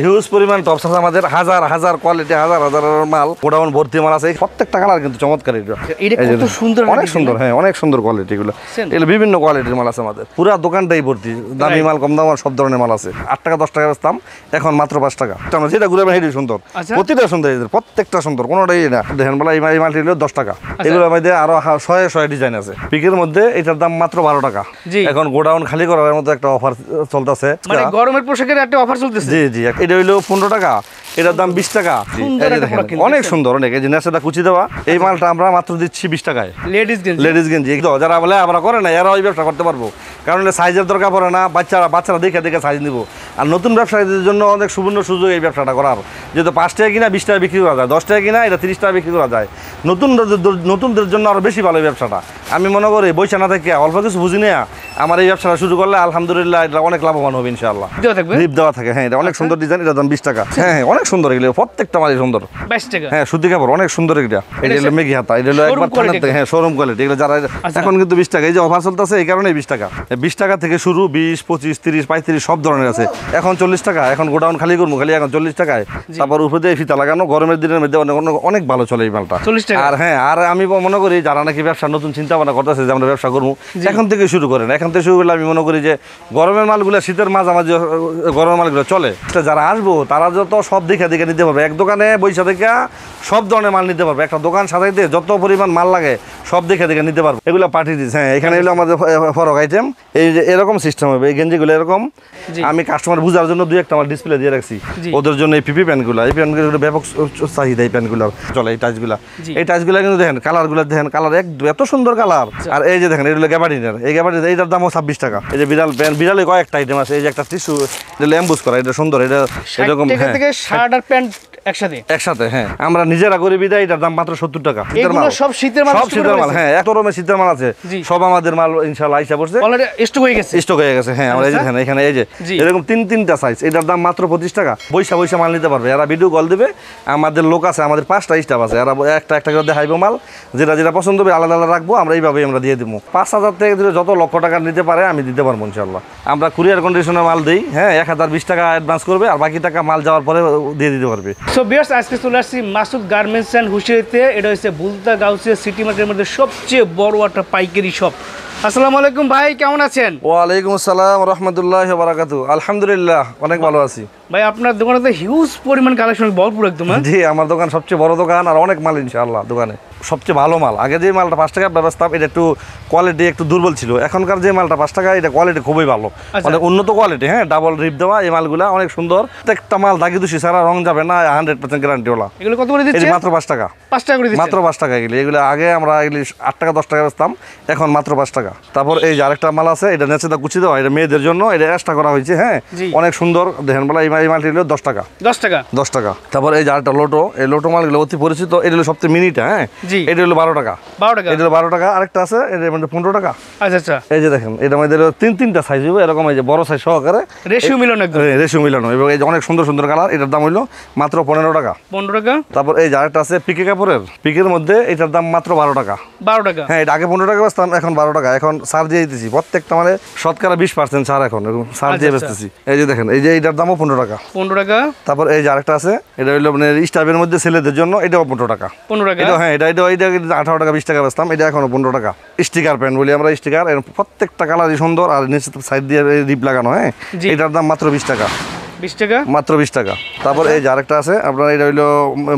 Huge পরিমাণ tops আছে আমাদের, হাজার হাজার কোয়ালিটি, হাজার হাজার মাল, গোডাউন ভর্তি মাল আছে। প্রত্যেকটা কালার কিন্তু চমৎকার, এটা সুন্দর, অনেক সুন্দর। হ্যাঁ, অনেক সুন্দর কোয়ালিটি এগুলো। এগুলো বিভিন্ন কোয়ালিটির মাল আছে আমাদের, পুরো দোকানটাই ভর্তি। দামি মাল, কম দাম মাল, সব ধরনের মাল আছে। 8 টাকা 10 টাকা বেচতাম, এখন মাত্র 5 টাকা। যেটা ঘুরে হেঁটে সুন্দর, প্রতিটা সুন্দর, প্রত্যেকটা সুন্দর, কোনোটাই না। দেখেন বলা এই মালটি হলো 10 টাকা। এগুলোর মধ্যে আরো শয়ে ডিজাইন আছে। পিকের মধ্যে এটার দাম মাত্র 12 টাকা। এখন গোডাউন খালি করার মতো একটা অফার চলতেছে, মানে গরমের পোশাকের একটা অফার চলতেছে। জি জি, এটা হইলো 15 টাকা, এটার দাম 20 টাকা। অনেক সুন্দর, অনেক। এই যে নেশাটা কুচি দেওয়া, এই মালটা আমরা মাত্র দিচ্ছি 20 টাকায়। লেডিস গেঞ্জি যারা বলে আমরা করে না, এরা ওই ব্যবসা করতে পারবো, কারণ সাইজের দরকার পড়ে না। বাচ্চারা দেখে দেখে সাইজ নিব। আর নতুন ব্যবসায়ীদের জন্য অনেক সুবর্ণ সুযোগ এই ব্যবসাটা করার। যেহেতু 5 টাকা কিনা 20 টাকা বিক্রি করা যায়, 10 টাকা কিনা এটা 30 টাকা বিক্রি করা যায়। নতুনদের জন্য আরো বেশি ভালো এই ব্যবসাটা। আমি মনে করি বইসা না থেকে অল্প কিছু বুঝি নেয়া আমার এই ব্যবসাটা শুরু করলে আলহামদুলিল্লাহ এটা অনেক লাভবান হবে ইনশাআল্লাহ। রিপ দেওয়া থাকে। হ্যাঁ, এটা অনেক সুন্দর ডিজাইন, এটার দাম 20 টাকা। হ্যাঁ, অনেক সুন্দর এগুলো, প্রত্যেকটা মালই সুন্দর। 22 টাকা। হ্যাঁ, সুতি কাপড়, অনেক সুন্দর এগুলা। এটা হলো মেঘি হাতা, এটা হলো একবার থানার থেকে। হ্যাঁ, শোরুম কোয়ালিটি এগুলো। যারা এখন কিন্তু 20 টাকা, এই যে অফার চলতেছে এই কারণে 20 টাকা। 20 টাকা থেকে শুরু, 20, 25, 30, 35 সব ধরনের আছে। এখন 40 টাকা, এখন গোডাউন খালি করবো, খালি এখন 40 টাকায়। তারপর উপরে দিয়ে ফিতা লাগানো, গরমের দিনের মধ্যে অনেক ভালো চলে এই মালটা। আর হ্যাঁ, আর আমি মনে করি যারা নাকি ব্যবসা নতুন চিন্তা ভাবনা করতেছে যে আমরা ব্যবসা করবো, এখন থেকে শুরু করেন। এখন থেকে শুরু করলে আমি মনে করি যে গরমের মালগুলো শীতের মাঝামাঝি গরমের মালগুলো চলে। যারা আসবো তারা যত সব দেখে দেখে নিতে পারবে। এক দোকানে বৈশা থেকে সব ধরনের মাল নিতে পারবে। একটা দোকান সাজাইতে যত পরিমাণ মাল লাগে সব দেখে দেখে নিতে পারবে। এগুলো পাঠিয়ে দিচ্ছি। হ্যাঁ, এখানে এলো আমাদের ফরক আইটেম। এই যে এরকম সিস্টেম হবে, এই গেঞ্জিগুলো এরকম। আমি কাস্টমার বুঝার জন্য 2-1টা মাল ডিসপ্লে দিয়ে রাখছি ওদের জন্য। এই পিপি প্যান্টগুলো, এই প্যান্টগুলো ব্যাপক চাহিদা। এই প্যান্টগুলো চলে, এই টাচগুলো, কিন্তু দেখেন কালারগুলো দেখেন, কালার এত সুন্দর কালার। আর এই যে দেখেন এগুলো গ্যাবার্ডিনের, এই গ্যাবার্ডিন এইটার দামও 26 টাকা। এই যে বিড়াল প্যান্ট, বিড়ালে কয়েকটা আইটেম আছে। এই যে একটা টিস্যু, এটা এমবুস করা, এটা সুন্দর। এটা এরকম শার্ট আর প্যান্ট একসাথে। হ্যাঁ, আমরা নিজেরা করে বিদায়, এটার দাম মাত্র 70 টাকা। সব শীতের মাল। হ্যাঁ, এত রকমের শীতের মাল আছে, সব আমাদের মাল ইনশাআল্লাহ আইসা পড়ছে, স্টক হয়ে গেছে। হ্যাঁ, আমরা এখানে এই যে এরকম 3-3টা সাইজ, এটার দাম মাত্র 25 টাকা। বৈশা মাল নিতে পারবে। এরা ভিডিও কল দিবে, আমাদের লোক আছে, আমাদের 5টা স্টাফ আছে। এরা একটা করে দেখাইবো মাল, যেটা পছন্দ হবে আলাদা আলাদা রাখবো। আমরা এইভাবেই আমরা দিয়ে দিব। 5,000 থেকে যত লক্ষ টাকা নিতে পারে আমি দিতে পারবো ইনশাআল্লাহ। আমরা কুরিয়ার কন্ডিশনে মাল দিই। হ্যাঁ, 1020 টাকা অ্যাডভান্স করবে, আর বাকি টাকা মাল যাওয়ার পরে দিয়ে দিতে পারবে। সো ভিউয়ার্স, আজকে চলে আসছি মাসুদ গার্মেন্টস অ্যান্ড হুশিয়ারিতে। এটা হচ্ছে বুলতা গাউসিয়া সিটি মার্কেটের মধ্যে সবচেয়ে বড় একটা পাইকারি শপ। আসসালামু আলাইকুম ভাই, কেমন আছেন? ওয়ালাইকুম আসসালাম রাহমাতুল্লাহি ওয়া বারাকাতুহু। আলহামদুলিল্লাহ, অনেক ভালো আছি ভাই। আপনার দোকানে তো হিউজ পরিমাণ কালেকশন, ভরপুর একদম। জি, আমার দোকান সবচেয়ে বড় দোকান, আর অনেক মাল ইনশাআল্লাহ দোকানে। সবচেয়ে ভালো মাল, আগে যে মালটা 5 টাকা ব্যবস্থা, এটা একটু কোয়ালিটি একটু দুর্বল ছিল। এখনকার যে মালটা 5 টাকা, এটা কোয়ালিটি খুবই ভালো, অনেক উন্নত কোয়ালিটি। হ্যাঁ, ডাবল রিপ দেওয়া এই মালগুলা অনেক সুন্দর। প্রত্যেকটা মাল দাগি দুষি ছাড়া রং যাবে না, 100% গ্যারান্টিওয়ালা। এগুলো কত করে দিচ্ছেন? মাত্র 5 টাকা। 5 টাকা করে দিচ্ছেন? মাত্র 5 টাকা। এগুলো আগে আমরা 8 টাকা 10 টাকা বেচতাম, এখন মাত্র 5 টাকা। তারপর এই যে আরেকটা মাল আছে, এটা নেচেদা কুচি দেওয়া, এটা মেয়েদের জন্য, এটা এক্সট্রা করা হয়েছে। হ্যাঁ, অনেক সুন্দর। দেখেন বলা এই মালটি হলো 10 টাকা। 10 টাকা। তারপর এই যে আরেকটা লোটো, এই লোটো মালগুলো অতি পরিচিত। এটা হলো সবচেয়ে মিনিটা। হ্যাঁ, এটা হলো 12 টাকা। এটা হলো 12 টাকা। আরেকটা আছে, এটা মধ্যে 15 টাকা। আচ্ছা। এই যে দেখেন, এটা মধ্যে 3-3টা সাইজ হবে এরকম। এই যে বড় সাইজ সহকারে রেশিও মিলানো, এবং এই যে অনেক সুন্দর সুন্দর কালার। এটার দাম হইলো মাত্র 15 টাকা। তারপর এই যে আরেকটা আছে পিকে কাপড়ের, পিকের মধ্যে এটার দাম মাত্র 12 টাকা। হ্যাঁ, এটা আগে 15 টাকা বেচতাম, এখন 12 টাকা। এখন ছাড় দিয়ে দিতেছি প্রত্যেকটা, মানে শতকরা 20% ছাড় এখন ছাড় দিয়ে বেচতেছি। এই যে দেখেন, এই যে এটার দামও 15 টাকা। তারপর এই যে আরেকটা আছে, এটা হইলো মানে স্টাফের মধ্যে ছেলেদের জন্য, এটাও 15 টাকা। হ্যাঁ, এটা 18 টাকা 20 টাকা বেচতাম, এটা এখনো 15 টাকা। স্টিকার প্যান্ট বলি আমরা, স্টিকার, প্রত্যেকটা কালারই সুন্দর, আর নিচে সাইড দিয়ে রিপ লাগানো। হ্যাঁ, এটার দাম মাত্র 20 টাকা। মাত্র 20 টাকা। তারপর এই যে আরেকটা আছে আপনার, এটা হইলো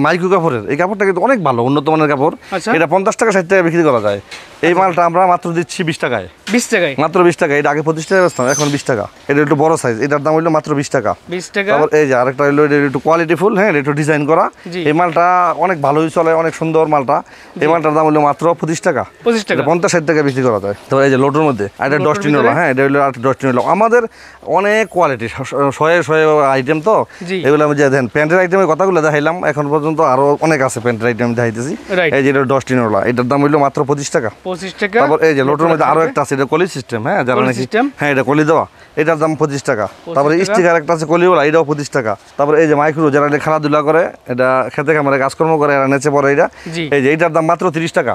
মাইক্রো কাপড়ের। এই কাপড়টা কিন্তু অনেক ভালো, উন্নত মানের কাপড়। এটা 50 টাকা 60 টাকা বিক্রি করা যায়। এই মালটা আমরা মাত্র দিচ্ছি 20 টাকায়। মাত্র 20 টাকা। এটা আগে 25 টাকা বেচতাম, এখন 20 টাকা। এটা একটু বড় সাইজ, এটার দাম হইলো মাত্র 20 টাকা। তারপর এই যে আরেকটা হইলো, এটা একটু কোয়ালিটি ফুল। হ্যাঁ, একটু ডিজাইন করা। এই মালটা অনেক ভালোই চলে, অনেক সুন্দর মালটা। এই মালটার দাম হইলো মাত্র 25 টাকা। 50-60 টাকা বিক্রি করা যায়। তারপর এই যে লোটোর মধ্যে এটা ডস্টিনোলা। হ্যাঁ, এটা হইলো ডস্টিনোলা। আমাদের অনেক কোয়ালিটি, শয়ে আইটেম তো। এগুলো আমি যে দেখেন প্যান্টের আইটেমের কথাগুলো দেখাইলাম, এখন পর্যন্ত আরো অনেক আছে প্যান্টের আইটেম দেখাইতেছি। এই যে এটা ডস্টিনোলা, এটার দাম হইলো মাত্র 25 টাকা। তারপর এই যে লোটোর মধ্যে আরো একটা আছে, এটা কলি সিস্টেম। হ্যাঁ, যারা নাকি, হ্যাঁ, এটা কলি দেওয়া, এটার দাম 25 টাকা। তারপরে স্টিকার একটা আছে কলিওয়ালা, এটাও 25 টাকা। তারপর এই যে মাইক্রো, যারা খেলাধুলা করে, এটা খেতে খামারে কাজকর্ম করে, এরা নেচে পড়ে, এটা এই যে এটার দাম মাত্র 30 টাকা।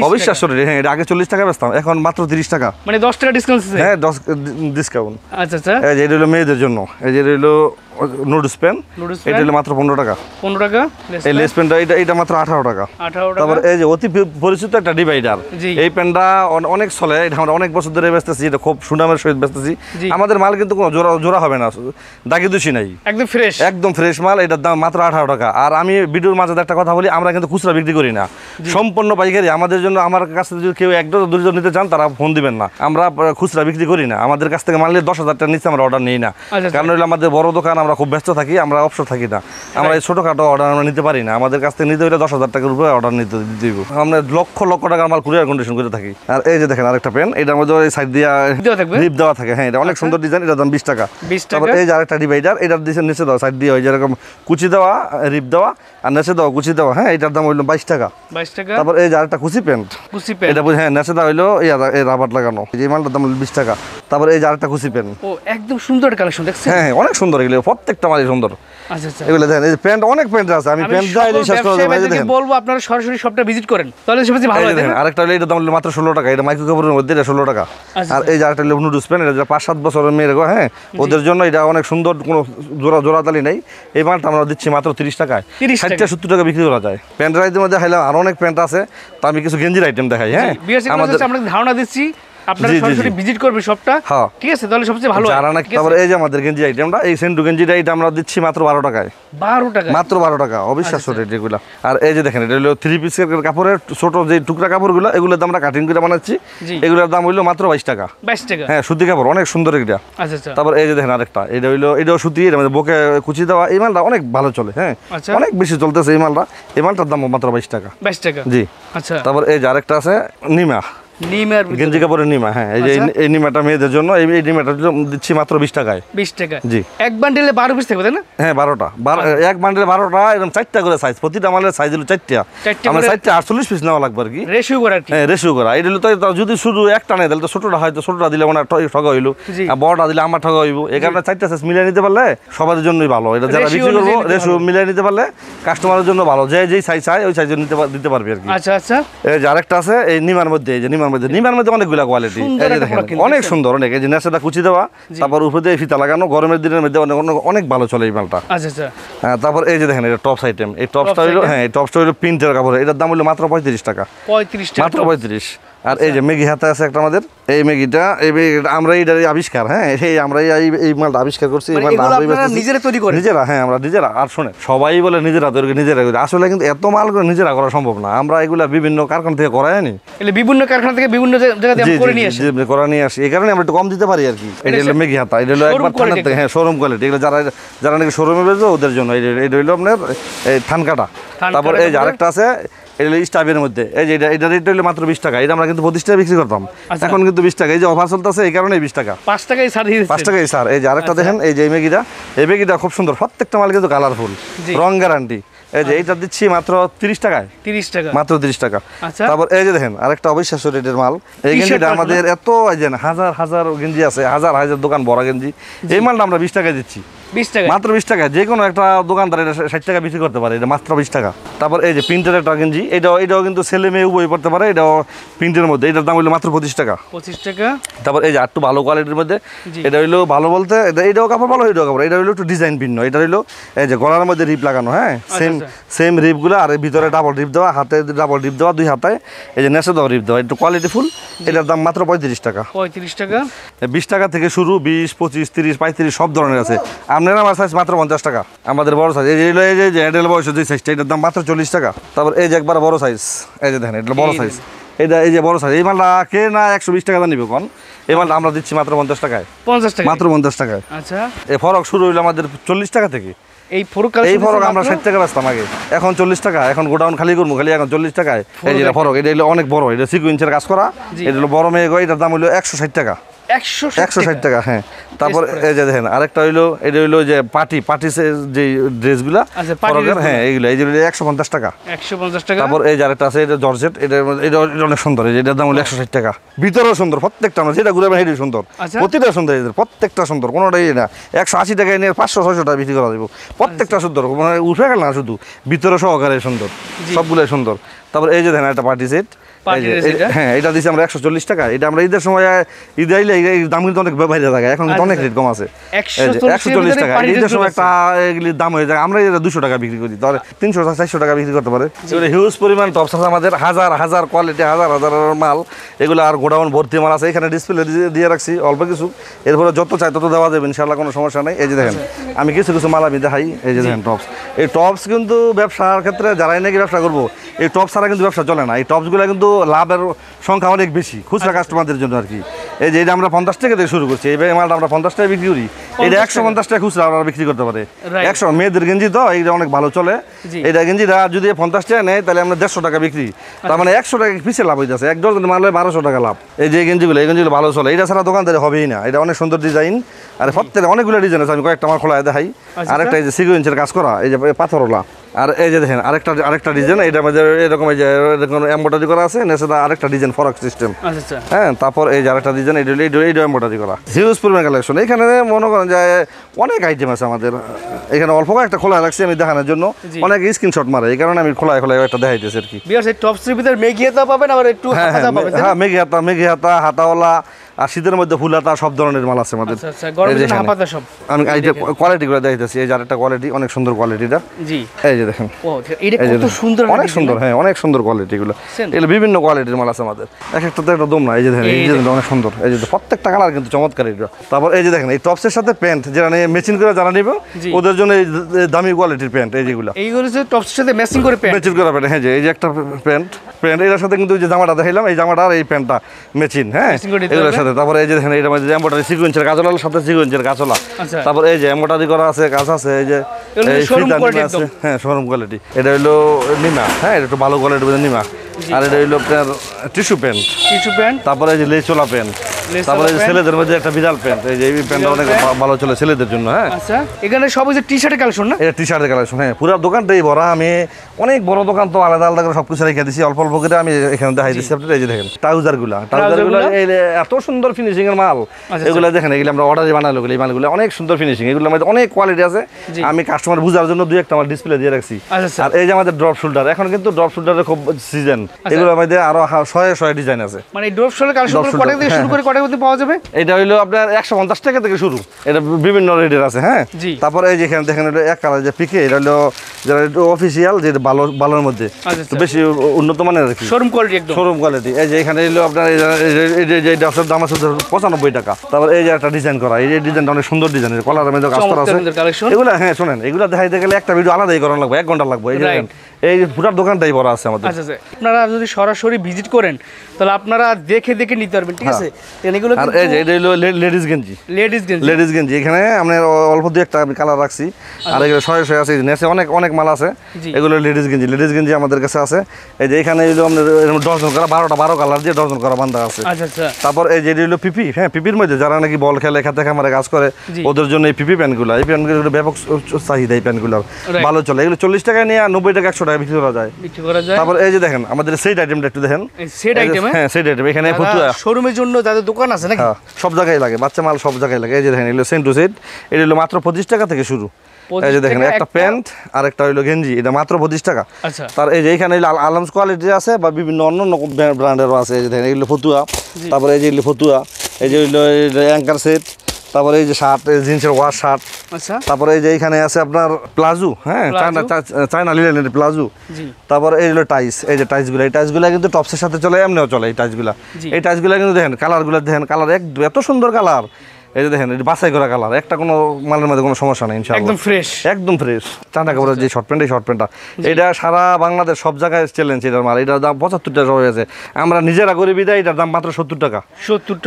অবিশ্বাস্য। হ্যাঁ, এটা আগে 40 টাকা বেচতাম, এখন মাত্র 30 টাকা, মানে 10 টাকা ডিসকাউন্ট। হ্যাঁ, 10 ডিসকাউন্ট। আচ্ছা। এই যে এটা হলো মেয়েদের জন্য, এই যে এটা হলো নুডলস পেন, এটা হলো মাত্র 15 টাকা। 15 টাকা। এই লেস পেনটা এটা মাত্র 18 টাকা। 18 টাকা। তারপর এই যে অতি পরিচিত একটা ডিভাইডার, এই পেনটা অনেক চলে, এটা আমরা অনেক বছর ধরে বেচতেছি, এটা খুব সুনামের সহিত বেচতেছি। আমাদের মাল কিন্তু কোনো জোড়া হবে না, দাগি দুষি নাই, একদম ফ্রেশ মাল। এটার দাম মাত্র 18 টাকা। আর আমি ভিডিওর মাঝে একটা কথা বলি, আমরা কিন্তু খুচরা বিক্রি করি না, সম্পূর্ণ পাইকারি। আমাদের জন্য আমার কাছে যদি কেউ 1-2 নিতে চান তারা ফোন দিবেন না, আমরা খুচরা বিক্রি করি না। আমাদের কাছ থেকে মানলে 10,000 টাকার নিচে আমরা অর্ডার নিই না, কারণ হলো আমাদের বড় দোকান, আমরা খুব ব্যস্ত থাকি, আমরা অবসর থাকি না, আমরা এই ছোটখাটো অর্ডার আমরা নিতে পারি না। আমাদের কাছ থেকে নিতে হলে 10,000 টাকার উপরে অর্ডার নিতে দিব। আমরা লক্ষ টাকার মাল কুরিয়ার কন্ডিশন করে থাকি। আর এই যে দেখেন আরেকটা পেন, এটার মধ্যে সাইড দিয়ে রিপ দেওয়া থাকে। হ্যাঁ, এটা অনেক সুন্দর ডিজাইন, এটার দাম 20 টাকা। তারপর এই যে আরেকটা ডিভাইডার, এটার নিচে দেওয়া সাইড দিয়ে যেরকম কুচি দেওয়া, রিপ দেওয়া, আর নেচে দেওয়া কুচি দেওয়া। হ্যাঁ, এটার দাম হইলো 22 টাকা। তারপর এই যে আরেকটা কুচি পেন্ট, এটা হ্যাঁ নেচে দেওয়া হইলো রাবার লাগানো, এই মালটার দাম হলো 20 টাকা। তারপর এই যে আরেকটা কুচি পেন, ও একদম সুন্দর কালেকশন দেখছেন। হ্যাঁ, অনেক সুন্দর, এগুলো প্রত্যেকটা মালই সুন্দর। আচ্ছা, এগুলো দেখেন, এই যে প্যান্ট, অনেক প্যান্ট আছে, আমি প্যান্ট দাইলে শেষ করে দেব। এই যে দেখেন, বলবো আপনারা সরাসরি শপটা ভিজিট করেন, তাহলে সবচেয়ে ভালো হয়। আরেকটা হলো এটার দাম হলো মাত্র 16 টাকা, এটা মাইক্রো কাপড়ের মধ্যে, এটা 16 টাকা। আর এই যে আরেকটা হলো নুডলস প্যান্ট, এটা 5-7 বছরের মেয়ের গো, হ্যাঁ, ওদের জন্য এটা অনেক সুন্দর, কোনো জোড়া তালি নেই। এই মালটা আমরা দিচ্ছি মাত্র 30 টাকায়, 60-70 টাকা বিক্রি করা যায়। প্যান্টের আইটেম মধ্যে দেখাইলাম, আরো অনেক প্যান্ট আছে, তো আমি কিছু গেঞ্জির আইটেম দেখাই। হ্যাঁ, আমাদের আমরা ধারণা দিচ্ছি, আপনারা সরাসরি ভিজিট করবে শপটা, ঠিক আছে, তাহলে সবচেয়ে ভালো হয়। তারপর এই যে আমাদের গেঞ্জি আইটেমটা, এই সেন্টু গেঞ্জিটা, এটা আমরা দিচ্ছি মাত্র 12 টাকায়। 12 টাকা, মাত্র 12 টাকা, অবিশ্বাস্য রেট এগুলা। আর এই যে দেখেন, এটা হলো 3 পিসের কাপড়ের ছোট যে টুকরা কাপড়গুলো, এগুলোর দাম আমরা কাটিং করে বানাচ্ছি, এগুলোর দাম হইলো মাত্র 22 টাকা। 22 টাকা, হ্যাঁ, সুতি কাপড়, অনেক সুন্দর এটা। আচ্ছা। তারপর এই যে দেখেন আরেকটা, এটা হইলো, এটাও সুতি, এর মধ্যে বুকে কুচি দেওয়া, এই মালটা অনেক ভালো চলে। হ্যাঁ, অনেক বেশি চলতেছে এই মালটা, এই মালটার দাম মাত্র 22 টাকা। 22 টাকা, জি। আচ্ছা, তারপর এই যে আরেকটা আছে নিমা, গেঞ্জি কাপড়ের নিমা। হ্যাঁ, এই যে এই নিমাটা মেয়েদের জন্য, এই নিমাটা দিচ্ছি মাত্র 20 টাকায়। 20 টাকা, জি। এক বান্ডেলে 12 পিস থাকবে, তাই না? হ্যাঁ, 12টা, এক বান্ডেলে 12টা, এরকম 4টা করে সাইজ, প্রতিটা মালের সাইজ হলো 4টা। আমরা 4টা 48 পিস নেওয়া লাগবে আর কি, রেশিও করা আর কি। হ্যাঁ, রেশিও করা। এটা হলো তো যদি শুধু একটা নেয় তাহলে তো ছোটটা হয়তো, ছোটটা দিলে মানে ঠগা হইলো, আর বড়টা দিলে আমার ঠগা হইব। এই কারণে 4টা সাইজ মিলিয়ে নিতে পারলে সবার জন্যই ভালো। এটা যারা বিক্রি করবো, রেশিও মিলিয়ে নিতে পারলে কাস্টমারের জন্য ভালো, যেই সাইজ চাই ওই সাইজ দিতে পারবে আর কি। আচ্ছা। এই যে আরেকটা আছে এই নিমার মধ্যে, এই যে নিমার মধ্যে অনেকগুলা কোয়ালিটি, অনেক সুন্দর, অনেক। এই যে নেচারটা কুচি দেওয়া, তারপর উপরে দিয়ে ফিতা লাগানো, গরমের দিনের মধ্যে অনেক ভালো চলে এই মালটা। আচ্ছা। হ্যাঁ, তারপর এই যে দেখেন, এটা টপস আইটেম, এই টপসটা হলো, হ্যাঁ, এই টপসটা হলো প্রিন্টের কাপড়, এটার দাম হলো মাত্র 35 টাকা। 35 টাকা, মাত্র 35। আর এই যে ম্যাগি হাতে আছে একটা আমাদের, এই ম্যাগিটা আমরা এইটার আবিষ্কার। হ্যাঁ, আমরা এই মালটা আবিষ্কার করছি, এই মালটা নিজেরা তৈরি করি, নিজেরা। হ্যাঁ, আমরা নিজেরা। আর শোনে, সবাই বলে নিজেরা তৈরি করি, নিজেরা করি, আসলে কিন্তু এত মাল করে নিজেরা করা সম্ভব না। আমরা এগুলা বিভিন্ন কারখানা থেকে করাই আনি, বিভিন্ন কারখানা থেকে বিভিন্ন জায়গা থেকে করে নিয়ে আসি, এই কারণে আমরা একটু কম দিতে পারি আর কি। এটা হলো ম্যাগি হাতা, এটা হলো একবার ঠান্ডা থেকে, হ্যাঁ, শোরুম কোয়ালিটি। এগুলো যারা নাকি শোরুমে বেচবে ওদের জন্য। এটা হলো আপনার এই থানকাটা। তারপর এই যে আরেকটা আছে, এটা হলো স্টাফের মধ্যে, এই যে এটা রেট হলো মাত্র 20 টাকা। এটা আমরা কিন্তু 25 টাকা বিক্রি করতাম, এখন কিন্তু 20 টাকা। এই যে অফার চলতেছে, এই কারণে 20 টাকা, 5 টাকায় ছাড় দিয়েছে, 5 টাকায় ছাড়। এই যে আরেকটা দেখেন, এই যে এই ম্যাগিটা খুব সুন্দর, প্রত্যেকটা মাল কিন্তু কালারফুল, রং গ্যারান্টি। এই যে এইটা দিচ্ছি মাত্র 30 টাকায়, 30 টাকা, মাত্র 30 টাকা। তারপর এই যে দেখেন আরেকটা অবিশ্বাস্য রেটের মাল, এই গেঞ্জিটা আমাদের এত, এই যে হাজার গেঞ্জি আছে, হাজার দোকান ভরা গেঞ্জি, এই মালটা আমরা 20 টাকায় দিচ্ছি, 20 টাকা, মাত্র 20 টাকা। যে কোনো একটা দোকানদার এটা 60 টাকা বিক্রি করতে পারে, এটা মাত্র 20 টাকা। তারপর এই যে প্রিন্টের একটা গেঞ্জি, এটাও কিন্তু ছেলে মেয়ে উভয় পড়তে পারে, এটাও প্রিন্টের মধ্যে, এটার দাম হলো মাত্র 25 টাকা। তারপর এই যে একটু ভালো কোয়ালিটির মধ্যে, এটা হইলো ভালো বলতে, এটাও কাপড় ভালো, এটাও কাপড়, এটা হইলো একটু ডিজাইন ভিন্ন। এটা হইলো এই যে গলার মধ্যে রিপ লাগানো, হ্যাঁ, সেম রিপগুলো, আর ভিতরে ডাবল রিপ দেওয়া, হাতে ডাবল রিপ দেওয়া, 2 হাতায় এই যে নেশে দেওয়া রিপ দেওয়া, একটু কোয়ালিটি ফুল। এটার দাম মাত্র 35 টাকা। 20 টাকা থেকে শুরু, 20, 25, 30, 35 সব ধরনের আছে। আপনারা আমার সাইজ মাত্র 50 টাকা, আমাদের বড় সাইজ, এই যে অ্যাডেল বয়স যে সাইজটা, এটার দাম মাত্র 40 টাকা। তারপর এই যে একবার বড় সাইজ, এই যে দেখেন, এটা বড় সাইজ, এই যে বড় সাইজ, এই মালটা কে না 120 টাকা নিবে কোন, এই মালটা আমরা দিচ্ছি মাত্র 50 টাকায়, মাত্র 50 টাকায়। আচ্ছা, এই ফরক শুরু হইলো আমাদের 40 টাকা থেকে। এই ফরক আমরা 60 টাকা বেচতাম আগে, এখন 40 টাকা। এখন গোডাউন খালি করবো, খালি এখন 40 টাকায়। এই যে ফরক, এটা হলো অনেক বড়, এটা সিকুয়েন্সের কাজ করা, এটা হলো বড় মেয়ে, এটার দাম হলো 160 টাকা, 160 টাকা। হ্যাঁ, তারপর এই যে দেখেন আরেকটা হইলো, এটা হইলো যে পার্টি যে ড্রেসগুলা, হ্যাঁ, এইগুলো, এই যে 150 টাকা, 150 টাকা। তারপর এই যে আরেকটা আছে, এটা জর্জেট, এটা অনেক সুন্দর, এটার দাম হলো 160 টাকা। ভিতরেও সুন্দর, প্রত্যেকটা আমরা যেটা ঘুরে সেটাই সুন্দর, প্রতিটা সুন্দর, এদের প্রত্যেকটা সুন্দর, কোনোটাই না 180 টাকায় নিয়ে 500-600 টাকা বিক্রি করা যাবো, প্রত্যেকটা সুন্দর, মানে উঠে গেল না, শুধু ভিতরে সহকারে সুন্দর, সবগুলোই সুন্দর। তারপর এই যে দেখেন একটা পার্টি সেট, হ্যাঁ, এটা দিচ্ছি আমরা 140 টাকা। এটা আমরা ঈদের সময় ঈদ আইলে এই দাম কিন্তু অনেক বাইরে থাকে, এখন কিন্তু অনেক রেট কম আছে। 140 টাকা ঈদের সময় একটা এগুলির দাম হয়ে যায়, আমরা এটা 200 টাকা বিক্রি করি, তাহলে 300-400 টাকা বিক্রি করতে পারে। হিউজ পরিমাণ টপস আছে আমাদের, হাজার হাজার কোয়ালিটি, হাজার হাজার মাল, এগুলো আর গোডাউন ভর্তি মাল আছে। এখানে ডিসপ্লে দিয়ে রাখছি অল্প কিছু, এরপরে যত চাই তত দেওয়া যাবে ইনশাআল্লাহ, কোনো সমস্যা নেই। এই যে দেখেন আমি কিছু কিছু মাল আমি দেখাই। এই যে দেখেন টপস, এই টপস কিন্তু ব্যবসার ক্ষেত্রে যারাই নাকি ব্যবসা করবো, এই টপস ছাড়া কিন্তু ব্যবসা চলে না। এই টপসগুলো কিন্তু লাভের সংখ্যা অনেক বেশি খুচরা কাস্টমারদের জন্য আর কি। এই যে এটা আমরা 50 টাকা থেকে শুরু করছি, এই মালটা আমরা 50 টাকা বিক্রি করি, এটা 150 টাকা খুচরা আমরা বিক্রি করতে পারে। 100 মেয়েদের গেঞ্জি তো এইটা অনেক ভালো চলে। এটা গেঞ্জিটা যদি 50 টাকা নেয় তাহলে আমরা 150 টাকা বিক্রি, তার মানে 100 টাকা পিছিয়ে লাভ হইতেছে। এক ডজন মাল হয় 1200 টাকা লাভ। এই যে গেঞ্জিগুলো, এই গেঞ্জিগুলো ভালো চলে, এটা ছাড়া দোকানদারে হবেই না। এটা অনেক সুন্দর ডিজাইন, আর প্রত্যেকটা অনেকগুলো ডিজাইন আছে, আমি কয়েকটা মাল খোলায় দেখাই। আরেকটা এই যে সিকোয়েন্সের কাজ করা, এই যে পাথরওয়ালা। আর এই যে দেখেন আরেকটা ডিজাইন, এটা মধ্যে এরকম এই যে এরকম এমব্রয়ডারি করা আছে, নেছে আরেকটা ডিজাইন ফরক সিস্টেম। হ্যাঁ, তারপর এই যে আরেকটা ডিজাইন, এইটা এমব্রয়ডারি করা, হিউজ পরিমাণ কালেকশন। এখানে মনে করেন যে অনেক আইটেম আছে আমাদের। এখানে অল্প একটা খোলা রাখছি আমি দেখানোর জন্য, অনেক স্ক্রিনশট মারে, এই কারণে আমি খোলায় একটা দেখাইতেছি আর কি। টপসের ভিতরে মেঘি হাতা পাবেন, আবার একটু হ্যাঁ, মেঘি হাতা, হাতাওয়ালা, আর শীতের মধ্যে ফুল হাতা, সব ধরনের মাল আছে আমাদের। আমি এই যে কোয়ালিটিগুলো দেখাইতেছি, এই যে আরেকটা কোয়ালিটি, অনেক সুন্দর কোয়ালিটিটা। এই যে দেখেন অনেক সুন্দর, হ্যাঁ অনেক সুন্দর কোয়ালিটি এগুলো। এগুলো বিভিন্ন কোয়ালিটির মাল আছে আমাদের, এক একটাতে একটা দম না। এই যে দেখেন, এই যে অনেক সুন্দর, এই যে প্রত্যেকটা কালার কিন্তু চমৎকার এগুলো। তারপর এই যে দেখেন এই টপসের সাথে প্যান্ট, যারা মেচিন করে যারা নেবে ওদের জন্য এই দামি কোয়ালিটির প্যান্ট, এই যেগুলো এইগুলো টপসের সাথে ম্যাচিং করে প্যান্ট, ম্যাচিং করা প্যান্ট। হ্যাঁ, যে এই যে একটা প্যান্ট এটার সাথে কিন্তু যে জামাটা দেখাইলাম, এই জামাটা আর এই প্যান্টটা ম্যাচিং। হ্যাঁ, এগুলোর সাথে। তারপরে এই যে দেখেন এটার মধ্যে এমব্রয়ডারি সিকোয়েন্সের কাজলার সাথে সিকোয়েন্সের কাজলা। তারপর এই যে এমব্রয়ডারি করা আছে, কাজ আছে, এই যে হ্যাঁ শোরুম কোয়ালিটি। এটা হলো নিমা, হ্যাঁ এটা একটু ভালো কোয়ালিটির নিমা। আর এটা হলো আপনার টিস্যু প্যান্ট। তারপরে এই যে লেচোলা প্যান্ট। তারপরে ছেলেদের মধ্যে একটা বিড়াল প্যান্ট, এই যে এই প্যান্টটা অনেক ভালো চলে ছেলেদের জন্য। হ্যাঁ, আচ্ছা এখানে সব ওই যে টি শার্টের কালেকশন না? এটা টি শার্টের কালেকশন। হ্যাঁ, পুরো দোকানটাই ভরা। আমি অনেক বড় দোকান তো, আলাদা আলাদা করে সবকিছু রেখে দিচ্ছি, অল্প অল্প করে আমি এখানে দেখাই দিচ্ছি আপনাদের। এই যে দেখেন ট্রাউজারগুলো এত সুন্দর ফিনিশিং এর মাল, এগুলো দেখেন এগুলো আমরা অর্ডারে বানালো, এই মালগুলো অনেক সুন্দর ফিনিশিং, এগুলোর মধ্যে অনেক কোয়ালিটি আছে। আমি কাস্টমার বুঝার জন্য দুই একটা আমার ডিসপ্লে দিয়ে রাখছি। আর এই যে আমাদের ড্রপ শোল্ডার, এখন কিন্তু ড্রপ শোল্ডারের খুব সিজন, এগুলোর মধ্যে আরো শয়ে ডিজাইন আছে। মানে ড্রপ শোল্ডার কালেকশন কত থেকে শুরু করে কত পর্যন্ত পাওয়া যাবে? এটা হইলো আপনার 150 টাকা থেকে শুরু, এটা বিভিন্ন রেটের আছে। হ্যাঁ, তারপরে এই যে এখানে দেখেন এক কালার যে পিকে, এটা হলো যারা একটু অফিসিয়াল, যে ভালোর মধ্যে বেশি উন্নত মানের আর কি, শোরুম কোয়ালিটি, একদম শোরুম কোয়ালিটি। এই যে এখানে হলো আপনার এই যে ড্রপের দাম আছে 95 টাকা। তারপর এই যে একটা ডিজাইন করা, এই যে ডিজাইনটা অনেক সুন্দর ডিজাইন, কলারের মধ্যে কাজ করা আছে এগুলো। হ্যাঁ শোনেন, এগুলো দেখাইতে গেলে একটা ভিডিও আলাদাই করানো লাগবে, 1 ঘন্টা লাগবে। এই যে এই পুরো দোকানটাই বড় আছে আমাদের। আচ্ছা, আপনারা যদি সরাসরি ভিজিট করেন তাহলে আপনারা দেখে নিতে পারবেন, ঠিক আছে? এগুলো আর এই যে এটা হলো লেডিস গেঞ্জি, এখানে আমরা অল্প দুই একটা কালার রাখছি, আর এগুলো শয়ে আছে, নেছে অনেক অনেক মাল আছে। এগুলো লেডিস গেঞ্জি আমাদের কাছে আছে। এই যে এখানে হলো আমাদের ডজন করা 12 কালার দিয়ে ডজন করা বান্ধা আছে। তারপর এই যে হলো পিপি, হ্যাঁ পিপির মধ্যে যারা নাকি বল খেলে, খেতে খামারে কাজ করে, ওদের জন্য এই পিপি প্যান্টগুলো, এই প্যান্টগুলো ব্যাপক চাহিদা, এই প্যান্টগুলো ভালো চলে। এগুলো 40 টাকা নিয়ে 90 টাকা 100 টাকা বিক্রি করা যায়। তারপর এই যে দেখেন আমাদের সেট আইটেমটা একটু দেখেন, হ্যাঁ সেট আইটেম এখানে শোরুমের জন্য যাদের দোকান আছে নাকি, সব জায়গায় লাগে, বাচ্চা মাল সব জায়গায় লাগে। এই যে দেখেন এগুলো সেট টু সেট, এটা হলো মাত্র 25 টাকা থেকে শুরু। এই যে দেখেন একটা প্যান্ট আর একটা হইলো গেঞ্জি, এটা মাত্র 25 টাকা। তার এই যে এখানে আলামস কোয়ালিটি আছে বা বিভিন্ন অন্য ব্র্যান্ডেরও আছে। এই যে দেখেন এগুলো ফতুয়া, তারপরে এই যে এগুলো ফতুয়া, এই যে হইলো অ্যাঙ্কার সেট, তারপরে এই যে শার্ট, জিন্সের ওয়াশ শার্ট। তারপরে এই যে এখানে আছে আপনার প্লাজো, হ্যাঁ চায়না লিলেনের প্লাজো। তারপরে এই হলো টাইস, এই যে টাইসগুলো, এই টাইসগুলো কিন্তু টপসের সাথে চলে, এমনিও চলে এই টাইসগুলো। এই টাইসগুলো কিন্তু দেখেন কালারগুলো দেখেন, কালার এত সুন্দর কালার। এই যে দেখেন বাছাই করা কালার, একটা কোনো মালের মধ্যে কোনো সমস্যা নেই ইনশাআল্লাহ, একদম ফ্রেশ। চাঁদা কাপড়ের যে শর্ট প্যান্ট, এই শর্ট প্যান্টটা এটা সারা বাংলাদেশ সব জায়গায় চ্যালেঞ্জ। এটার মাল, এটার দাম 75 টাকা হয়ে গেছে, আমরা নিজেরা করি বিদায় এটার দাম মাত্র 70 টাকা,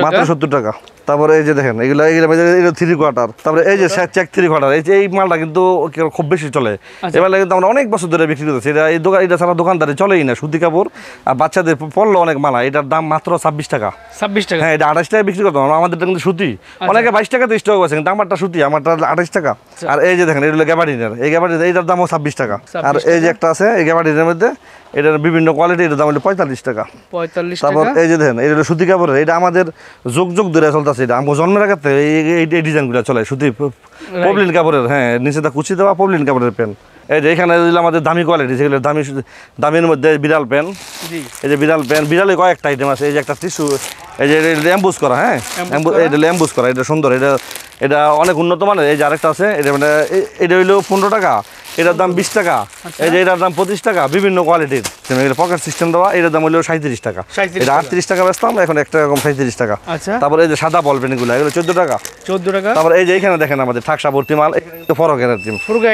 মাত্র 70 টাকা। তারপরে এই যে দেখেন এগুলো 3/4, তারপরে এই যে চেক 3/4, এই মালটা কিন্তু খুব বেশি চলে। এবার কিন্তু আমরা অনেক বছর ধরে বিক্রি করতেছি। এটা এই দোকান, এটা ছাড়া দোকানদারে চলেই না। সুতি কাপড় আর বাচ্চাদের পড়লো অনেক মালা, এটার দাম মাত্র 26 টাকা। হ্যাঁ, এটা 28 টাকা বিক্রি করতাম আমাদেরটা কিন্তু সুতি, অনেকে 22 টাকা 23 টাকা আছে, কিন্তু আমারটা সুতি, আমারটা 28 টাকা। আর এই যে দেখেন এগুলো গ্যাবার্ডিনের, এই গ্যাবার্ডিনের এইটার দামও 26 টাকা। আর এই যে একটা আছে এই গ্যাবার্ডিনের মধ্যে, এটার বিভিন্ন কোয়ালিটি, এটার দাম হলো 45 টাকা। তারপর এই যে দেখেন এটা সুতি কাপড়ের, এটা আমাদের যুগ ধরে চলতেছে। এটা আমার জন্মের আগে এই ডিজাইনগুলো চলে, সুতি পবলিন কাপড়ের। হ্যাঁ, নিচে তা কুচি দেওয়া পবলিন কাপড়ের প্যান্ট। এই যে এখানে দিলাম আমাদের দামি কোয়ালিটি, যেগুলো দামির মধ্যে বিড়াল পেন। জি, এই যে বিড়াল পেন, বিড়ালে কয়েকটা আইটেম আছে। এই যে একটা টিস্যু, এই যে এম্বুস করা, হ্যাঁ এটা এম্বুস করা, এটা সুন্দর, এটা অনেক উন্নত মানের। এই যে আরেকটা আছে, এটা মানে এটা হইলো 15 টাকা, এটার দাম 20 টাকা, এই যে এটার দাম 25 টাকা, বিভিন্ন কোয়ালিটির পকেট সিস্টেম দেওয়া। এটার দাম হলো 37 টাকা, এটা 38 টাকা বেচতাম, এখন একটা রকম 37 টাকা। আচ্ছা, তারপর এই যে সাদা বল পেন এগুলো 14 টাকা। তারপর এই যে এখানে দেখেন আমাদের ঠাকসা ভর্তি মাল, এখানে কিন্তু ফরকের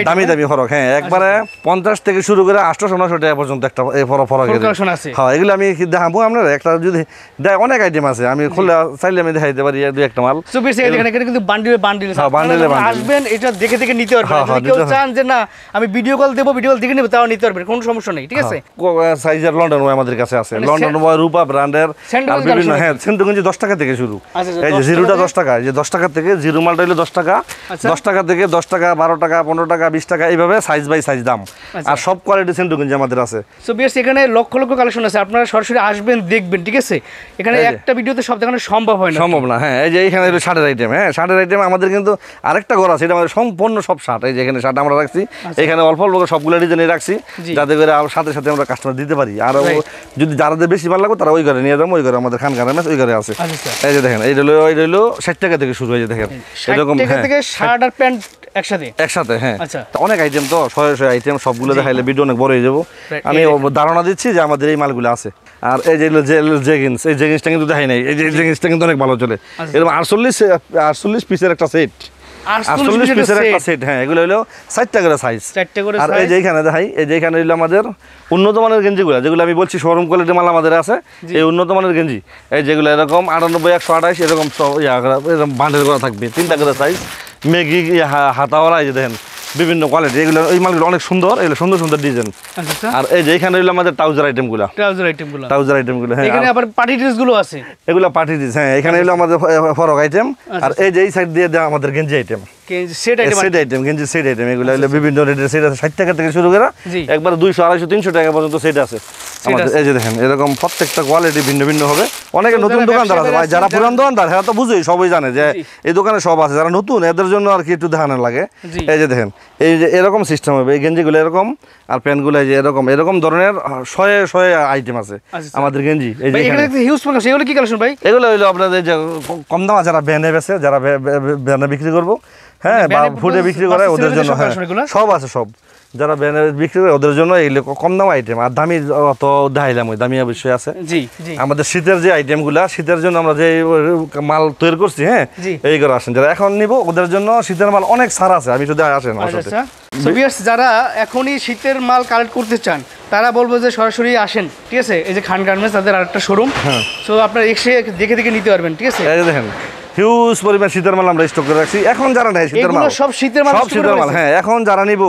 দামি দামি ফরক, হ্যাঁ একবারে 50 থেকে শুরু করে 800-900 টাকা পর্যন্ত একটা ফরকের। হ্যাঁ এগুলো আমি দেখাবো আপনার, একটা যদি অনেক আইটেম আছে, আমি খুলে চাইলে আমি দেখাইতে পারি দুই একটা মাল। কিন্তু বান্ডিলে আসবেন, এটা দেখে দেখে নিতে পারবেন। কেউ চান যে না আমি ভিডিও কল দেবো, ভিডিও কল দেখে নেবো, তাও নিতে পারবেন, কোনো সমস্যা নেই, ঠিক আছে। সাইজের লন্ডন বয় আমাদের কাছে আছে, লন্ডন বয় রূপা ব্র্যান্ডের বিভিন্ন, হ্যাঁ সেন্টুগঞ্জি 10 টাকা থেকে শুরু। এই যে জিরোটা 10 টাকা, এই যে 10 টাকা থেকে জিরো মালটা হলো 10 টাকা, 10 টাকা থেকে 10 টাকা, 12 টাকা, 15 টাকা, 20 টাকা, এইভাবে সাইজ বাই সাইজ দাম। আর সব কোয়ালিটি সেন্টুগঞ্জি আমাদের আছে। সো বিয়ার্স, এখানে লক্ষ লক্ষ কালেকশন আছে, আপনারা সরাসরি আসবেন, দেখবেন, ঠিক আছে। এখানে একটা ভিডিওতে সব দেখানো সম্ভব হয় না, সম্ভব না। হ্যাঁ এই যে এখানে হলো শার্টের আইটেম, হ্যাঁ শার্টের আইটেম আমাদের কিন্তু আরেকটা ঘর আছে, এটা আমাদের সম্পূর্ণ সব শার্ট। এই যে এখানে শার্ট আমরা রাখছি, এখানে অল্প অল্প সবগুলো ডিজাইনে রাখছি, যাতে করে সাথে সাথে আমরা কাস্টমার দিতে পারি। আর যদি যাদের বেশি ভালো লাগবে তারা ওই ঘরে নিয়ে যাবো, ওই ঘরে আমাদের খান গার্মেন্টস ওই ঘরে আছে। এই যে দেখেন, এইটা হলো 60 টাকা থেকে শুরু হয়ে দেখেন, এরকম শার্ট আর প্যান্ট একসাথে। হ্যাঁ অনেক আইটেম, তো 100 আইটেম, সবগুলো দেখাইলে ভিডিও অনেক বড় হয়ে যাবো। আমি ধারণা দিচ্ছি যে আমাদের এই মালগুলো আছে। আর এই যে জেগিন্স, এই জেগিন্সটা কিন্তু দেখাই নাই, এই যে জেগিন্সটা কিন্তু অনেক ভালো চলে। এরকম 48 পিসের একটা সেট, 48 পিসের একটা সেট। হ্যাঁ এগুলো হলো 60 টাকা করে সাইজ। আর এই যে এখানে দেখাই, এই যে এখানে হলো আমাদের উন্নত মানের গেঞ্জিগুলো, যেগুলো আমি বলছি শোরুম কোয়ালিটির মাল আমাদের আছে। এই উন্নত মানের গেঞ্জি, এই যেগুলো এরকম 98, 128 এরকম এরকম বান্ডেল করা থাকবে, 3টা করে সাইজ, মেগি হাতাওয়ালা। এই যে দেখেন বিভিন্ন কোয়ালিটি, এগুলো এই মালগুলো অনেক সুন্দর, এগুলো সুন্দর সুন্দর ডিজাইন। আর এই যে এখানে হলো আমাদের ট্রাউজার আইটেমগুলো, হ্যাঁ এখানে আবার পার্টি ড্রেসগুলো আছে, এগুলো পার্টি ড্রেস। হ্যাঁ এখানে হলো আমাদের ফরক আইটেম। আর এই যে এই সাইড দিয়ে দেওয়া আমাদের গেঞ্জি আইটেম, গেঞ্জি সেট আইটেম, এগুলো হলো বিভিন্ন রেটের সেট আছে, 60 টাকা থেকে শুরু করে একবার 200, 250, 300 টাকা পর্যন্ত সেট আছে আমাদের। এই যে দেখেন এরকম প্রত্যেকটা কোয়ালিটি ভিন্ন ভিন্ন হবে। অনেকে নতুন দোকানদার আছে ভাই, যারা পুরান দোকানদার হ্যাঁ তো বুঝেই, সবাই জানে যে এই দোকানে সব আছে। যারা নতুন এদের জন্য আর কি একটু দেখানো লাগে। এই যে দেখেন, এই যে এরকম সিস্টেম হবে, এই গেঞ্জিগুলো এরকম, আর প্যান্টগুলো এই যে এরকম ধরনের 100 আইটেম আছে আমাদের গেঞ্জি। এই যে এগুলো কি কালেকশন ভাই? এগুলো হইলো আপনাদের যে কম দামে যারা ব্যানে বেচে, যারা ব্যানে বিক্রি করবো, হ্যাঁ বা ফুডে বিক্রি করে ওদের জন্য, হ্যাঁ সব আছে, সব যারা ব্যানার বিক্রি করে ওদের জন্য এইগুলো কম দাম আইটেম। আর দামি অত দেখাইলাম, ওই দামি অবশ্যই আছে। আমাদের শীতের যে আইটেমগুলা, শীতের জন্য আমরা যে মাল তৈরি করছি, হ্যাঁ এই করে আসেন যারা এখন নিব, ওদের জন্য শীতের মাল অনেক ছাড় আছে, আমি শুধু আসেন। যারা এখনই শীতের মাল কালেক্ট করতে চান তারা বলবো যে সরাসরি আসেন, ঠিক আছে। এই যে খান গার্মেন্টস তাদের আরেকটা শোরুম, সো আপনারা এসে দেখে দেখে নিতে পারবেন, ঠিক আছে। এই যে দেখেন হিউজ পরিমাণ শীতের মাল আমরা স্টক করে রাখছি। এখন যারা নেয় শীতের মাল, সব শীতের মাল, হ্যাঁ এখন যারা নিব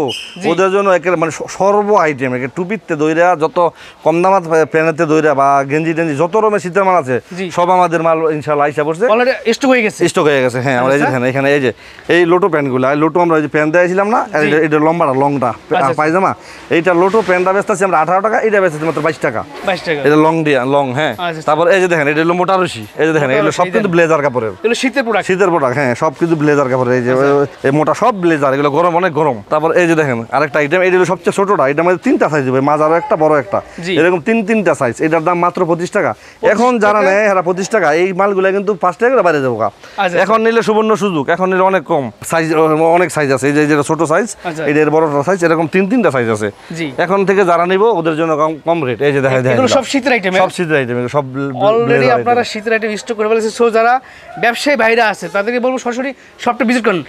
ওদের জন্য একেবারে মানে সর্ব আইটেম, টুপিতে দইরা, যত কম দামাত প্যানেতে দইরা বা গেঞ্জি টেঞ্জি যত রকমের শীতের মাল আছে, সব আমাদের মাল ইনশাআল্লাহ আইসা পড়ছে, স্টক হয়ে গেছে। হ্যাঁ আমরা এই যে এখানে এই যে এই লোটো প্যান্টগুলো, লোটো আমরা যে প্যান্ট দিয়েছিলাম না, এটা লম্বাটা লংটা পায়জামা, এইটা লোটো প্যান্টটা বেচতেছি আমরা 18 টাকা, এটা বেচতেছি মাত্র 22 টাকা। এটা লং, হ্যাঁ। তারপর এই যে দেখেন এটা হলো মোটা রশি, এই যে দেখেন এগুলো সব কিন্তু ব্লেজার কাপড়ের, শীতের প্রোডাক্ট, হ্যাঁ সব কিছু ব্লেজার কাপড়। এই যে এই মোটা সব ব্লেজার, এগুলো গরম, অনেক গরম। তারপর এই যে দেখেন আরেকটা আইটেম, এটা হলো সবচেয়ে ছোটটা, এটা আমাদের 3টা সাইজ হবে, মাঝারও একটা, বড় একটা, এরকম 3টা সাইজ। এটার দাম মাত্র 25 টাকা। এখন যারা নেয় এরা 25 টাকা, এই মালগুলো কিন্তু 5 টাকা করে বাইরে যাবো। এখন নিলে সুবর্ণ সুযোগ, এখন নিলে অনেক কম সাইজ, অনেক সাইজ আছে। এই যে যেটা ছোট সাইজ, এটার বড়টা সাইজ, এরকম 3টা সাইজ আছে। এখন থেকে যারা নিব ওদের জন্য কম রেট। এই যে দেখা যায় সব শীতের আইটেম, সব অলরেডি আপনারা শীতের আইটেম স্টক করে ফেলেছে। সো যারা ব্যবসায়ী ভাইরা আছে তাদেরকে বলবো সরাসরি শপটা ভিজিট করুন।